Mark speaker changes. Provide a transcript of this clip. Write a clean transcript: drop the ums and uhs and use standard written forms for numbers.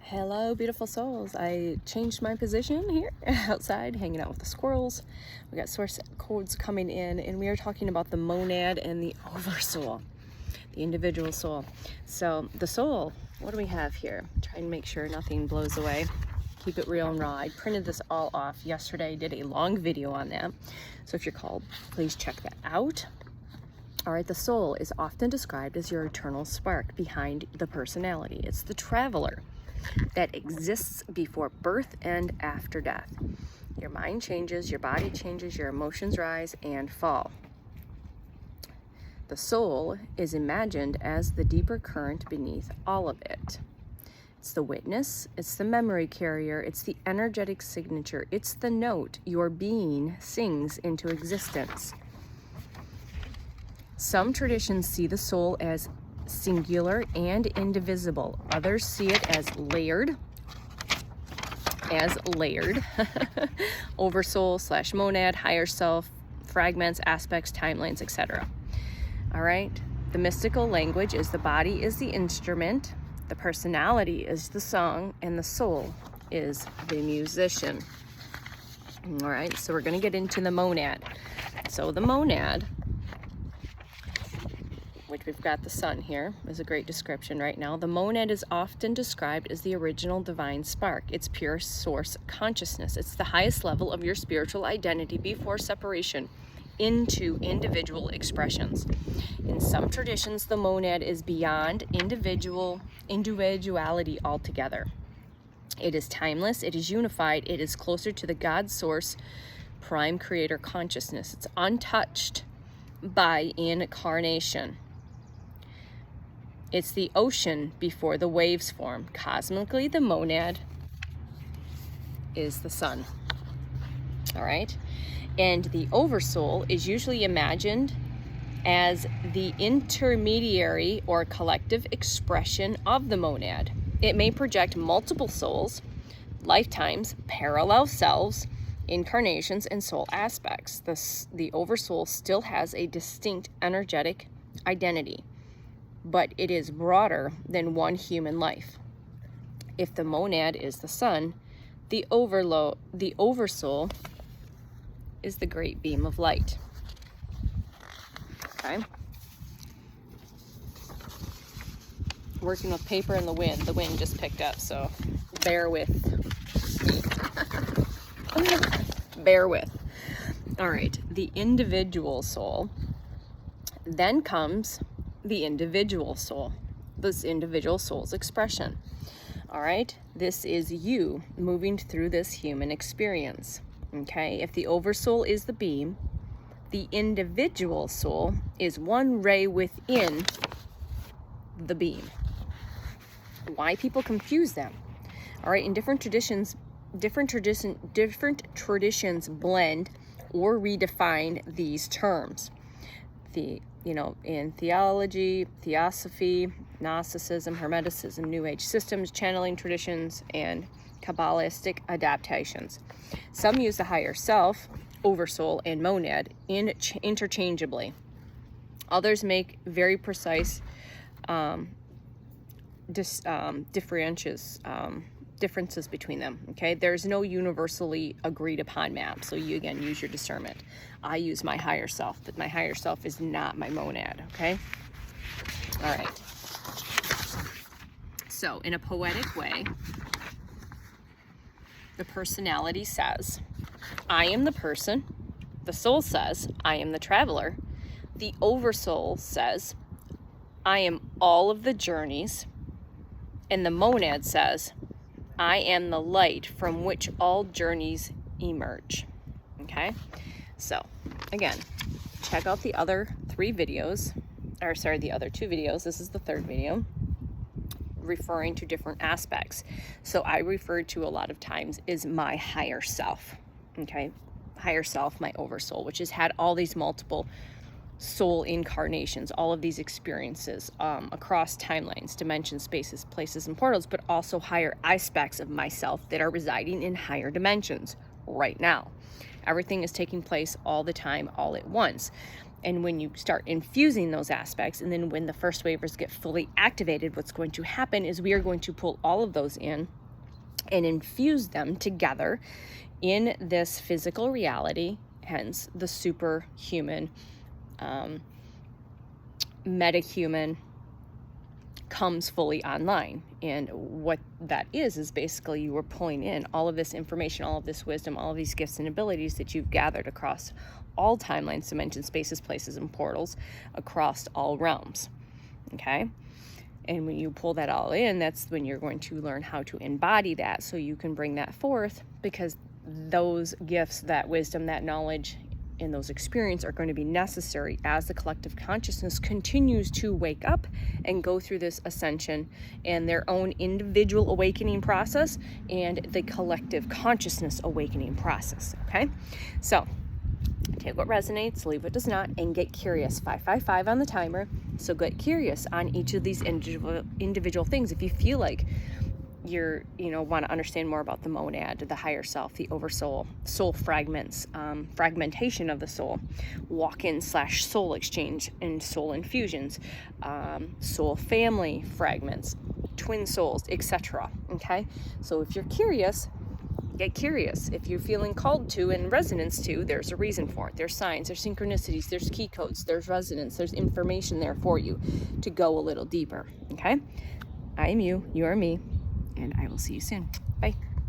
Speaker 1: Hello, beautiful souls. I changed my position here outside, hanging out with the squirrels. We got source codes coming in, and we are talking about the monad and the oversoul, the individual soul. So the soul, what do we have here? Try and make sure nothing blows away. Keep it real and raw. I printed this all off yesterday, did a long video on that. So if you're called, please check that out. All right, the soul is often described as your eternal spark behind the personality. It's the traveler that exists before birth and after death. Your mind changes, your body changes, your emotions rise and fall. The soul is imagined as the deeper current beneath all of it. It's the witness, it's the memory carrier, it's the energetic signature, it's the note your being sings into existence. Some traditions see the soul as singular and indivisible. Others see it as layered. Oversoul / monad, higher self, fragments, aspects, timelines, etc. All right. The mystical language is the body is the instrument, the personality is the song, and the soul is the musician. All right. So we're going to get into the monad. So the monad, which we've got the sun here, is a great description right now. The monad is often described as the original divine spark. It's pure source consciousness. It's the highest level of your spiritual identity before separation into individual expressions. In some traditions, the monad is beyond individuality altogether. It is timeless, it is unified, it is closer to the God source, prime creator consciousness. It's untouched by incarnation. It's the ocean before the waves form. Cosmically, the monad is the sun. All right? And the oversoul is usually imagined as the intermediary or collective expression of the monad. It may project multiple souls, lifetimes, parallel selves, incarnations, and soul aspects. The oversoul still has a distinct energetic identity, but it is broader than one human life. If the monad is the sun, the oversoul is the great beam of light. Okay? Working with paper and the wind. The wind just picked up, so bear with me. Bear with. All right, the individual soul. Then comes the individual soul, this individual soul's expression. All right, this is you moving through this human experience. Okay, if the oversoul is the beam, the individual soul is one ray within the beam. Why people confuse them? All right, in different traditions blend or redefine these terms. In theology, theosophy, Gnosticism, Hermeticism, New Age systems, channeling traditions, and Kabbalistic adaptations. Some use the higher self, oversoul, and monad interchangeably. Others make very precise differences between them. Okay, there's no universally agreed upon map, so you again use your discernment. I use my higher self, but my higher self is not my monad. Okay, all right. So in a poetic way, the personality says, I am the person. The soul says, I am the traveler. The oversoul says, I am all of the journeys. And the monad says, I am the light from which all journeys emerge. Okay? So, again, check out the other the other two videos. This is the third video, referring to different aspects. So I refer to a lot of times is my higher self. Okay? Higher self, my oversoul, which has had all these multiple soul incarnations, all of these experiences across timelines, dimensions, spaces, places, and portals, but also higher aspects of myself that are residing in higher dimensions right now. Everything is taking place all the time, all at once. And when you start infusing those aspects, and then when the first wavers get fully activated, what's going to happen is we are going to pull all of those in and infuse them together in this physical reality, hence the superhuman, metahuman comes fully online. And what that is basically you are pulling in all of this information, all of this wisdom, all of these gifts and abilities that you've gathered across all timelines, dimensions, spaces, places, and portals across all realms. Okay? And when you pull that all in, that's when you're going to learn how to embody that so you can bring that forth, because those gifts, that wisdom, that knowledge, and those experiences are going to be necessary as the collective consciousness continues to wake up and go through this ascension and their own individual awakening process and the collective consciousness awakening process. Okay? So take what resonates, leave what does not, and get curious. 555 on the timer. So get curious on each of these individual things. If you feel like you're, want to understand more about the monad, the higher self, the oversoul, soul fragments, fragmentation of the soul, walk-in / soul exchange and soul infusions, soul family fragments, twin souls, etc. Okay? So if you're curious, get curious. If you're feeling called to and resonance to, there's a reason for it. There's signs, there's synchronicities, there's key codes, there's resonance, there's information there for you to go a little deeper. Okay? I am you are me, and I will see you soon. Bye.